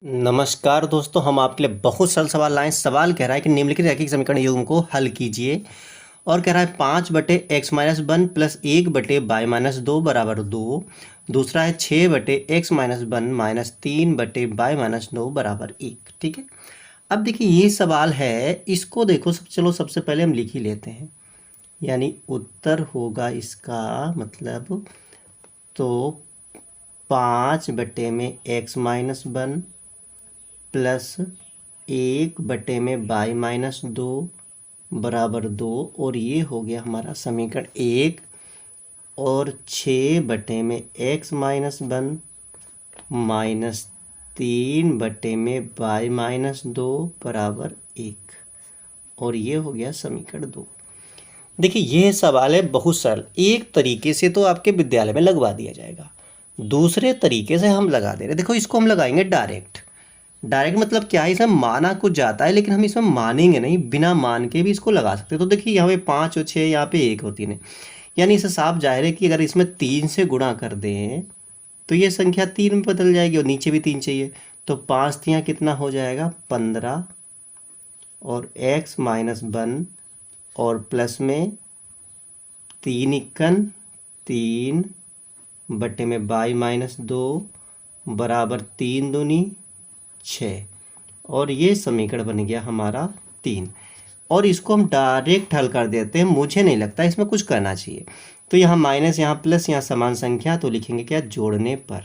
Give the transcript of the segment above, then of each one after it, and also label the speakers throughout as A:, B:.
A: नमस्कार दोस्तों, हम आपके लिए बहुत सरल सवाल लाए हैं। सवाल कह रहा है कि निम्नलिखित रैखिक समीकरण युग्म को हल कीजिए और कह रहा है 5/x-1 प्लस 1/y-2 बराबर 2। दूसरा है 6/x-1 माइनस 3/y-9 बराबर 1। ठीक है, अब देखिए ये सवाल है, इसको देखो चलो सबसे पहले हम लिख ही लेते हैं। यानी उत्तर होगा इसका मतलब तो 5/x-1 प्लस 1/y-2 बराबर 2, और ये हो गया हमारा समीकरण 1। और 6/x-1 माइनस 3/y-2 बराबर 1, और ये हो गया समीकरण 2। देखिए ये सवाल है बहुत सरल। एक तरीके से तो आपके विद्यालय में लगवा दिया जाएगा, दूसरे तरीके से हम लगा दे रहे हैं। देखो इसको हम लगाएंगे डायरेक्ट। डायरेक्ट मतलब क्या है, इसमें माना कुछ जाता है लेकिन हम इसमें मानेंगे नहीं, बिना मान के भी इसको लगा सकते हैं। तो देखिए यहाँ पे 5 और 6, यहाँ पे 1 और 3 है, यानी इससे साफ जाहिर है कि अगर इसमें 3 से गुणा कर दें तो ये संख्या 3 में बदल जाएगी, और नीचे भी 3 चाहिए। तो 5 3 कितना हो जाएगा 15, और x-1 और प्लस में 3 इक्कन 3/y-2 बराबर 3 दूनी 6, और ये समीकरण बन गया हमारा 3। और इसको हम डायरेक्ट हल कर देते हैं, मुझे नहीं लगता इसमें कुछ करना चाहिए। तो यहाँ माइनस, यहाँ प्लस, यहाँ समान संख्या, तो लिखेंगे क्या, जोड़ने पर।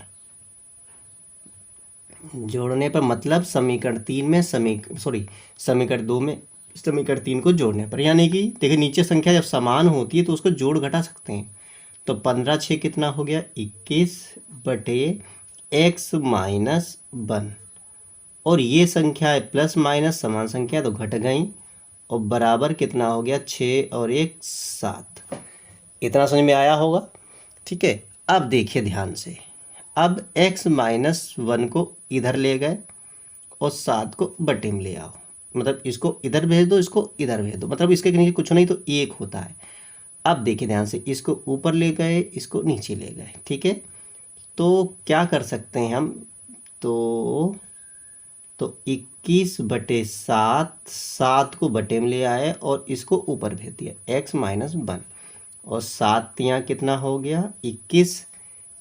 A: जोड़ने पर मतलब समीकरण 3 में समीकरण 2 में समीकरण 3 को जोड़ने पर। यानी कि देखिए नीचे संख्या जब समान होती है तो उसको जोड़ घटा सकते हैं। तो 15 कितना हो गया 21/x-1, और ये संख्या है प्लस माइनस समान संख्या तो घट गई, और बराबर कितना हो गया 6 और 1 7। इतना समझ में आया होगा। ठीक है, अब देखिए ध्यान से, अब x-1 को इधर ले गए और 7 को बटे में ले आओ, मतलब इसको इधर भेज दो, इसको इधर भेज दो, मतलब इसके नीचे कुछ नहीं तो 1 होता है। अब देखिए ध्यान से, इसको ऊपर ले गए, इसको नीचे ले गए। ठीक है, तो क्या कर सकते हैं हम, तो 21/7, 7 को बटे में ले आए और इसको ऊपर भेज दिया x-1, और 7 यहाँ कितना हो गया 21,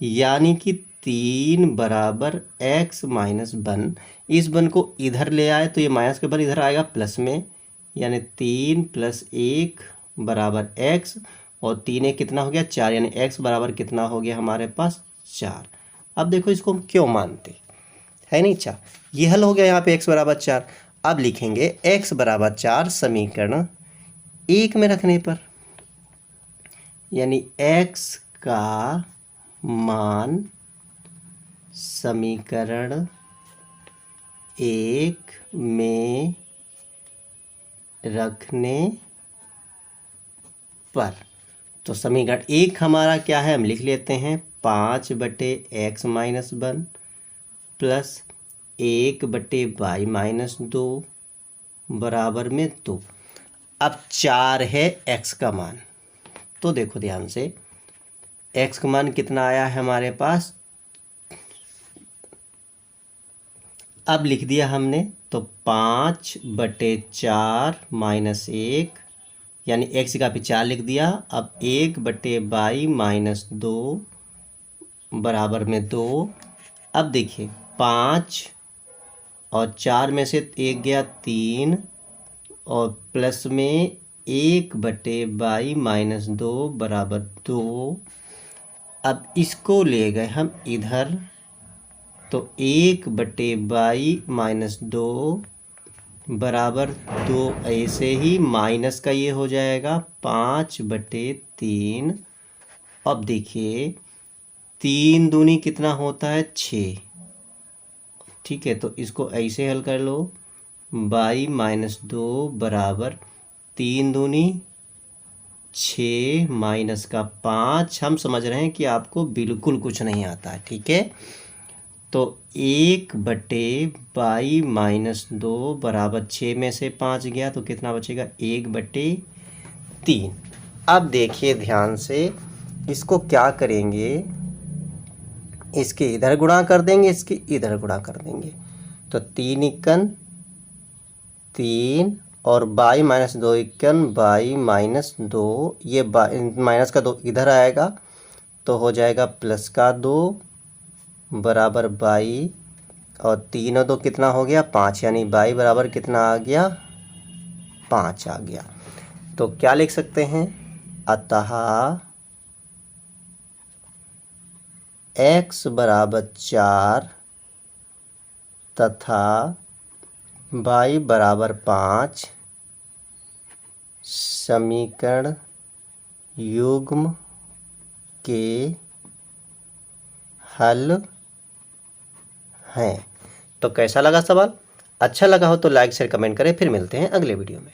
A: यानी कि 3 बराबर x-1। इस 1 को इधर ले आए तो ये माइनस के बाद इधर आएगा प्लस में, यानी 3 + 1 बराबर x, और 3 1 कितना हो गया 4, यानी x बराबर कितना हो गया हमारे पास 4। अब देखो इसको हम क्यों मानते है नहीं 4, ये हल हो गया यहाँ पे x बराबर 4। अब लिखेंगे x बराबर 4 समीकरण 1 में रखने पर, यानी x का मान समीकरण 1 में रखने पर। तो समीकरण 1 हमारा क्या है, हम लिख लेते हैं 5/x-1 प्लस 1/y-2 बराबर में 2। अब 4 है x का मान, तो देखो ध्यान से, x का मान कितना आया है हमारे पास, अब लिख दिया हमने, तो 5/4 - 1, यानी x का भी 4 लिख दिया। अब 1/y-2 बराबर में 2। अब देखिए 5 और 4 में से 1 गया 3, और प्लस में 1/y-2 बराबर 2। अब इसको ले गए हम इधर, तो 1/y-2 बराबर 2, ऐसे ही माइनस का ये हो जाएगा 5/3। अब देखिए 3 दूनी कितना होता है 6। ठीक है, तो इसको ऐसे हल कर लो, y-2 बराबर 3 दूनी 6 माइनस का 5। हम समझ रहे हैं कि आपको बिल्कुल कुछ नहीं आता है। ठीक है, तो 1/y-2 बराबर 6 में से 5 गया तो कितना बचेगा 1/3। अब देखिए ध्यान से, इसको क्या करेंगे, इसके इधर गुणा कर देंगे, इसके इधर गुणा कर देंगे, तो 3 इक्कन 3 और बाई माइनस 2 इक्कन बाई माइनस 2, ये माइनस का 2 इधर आएगा तो हो जाएगा प्लस का 2 बराबर बाई, और 3 और 2 कितना हो गया 5, यानी बाई बराबर कितना आ गया 5 आ गया। तो क्या लिख सकते हैं, अतः x बराबर 4 तथा y बराबर 5 समीकरण युग्म के हल हैं। तो कैसा लगा सवाल? अच्छा लगा हो तो लाइक शेयर कमेंट करें। फिर मिलते हैं अगले वीडियो में।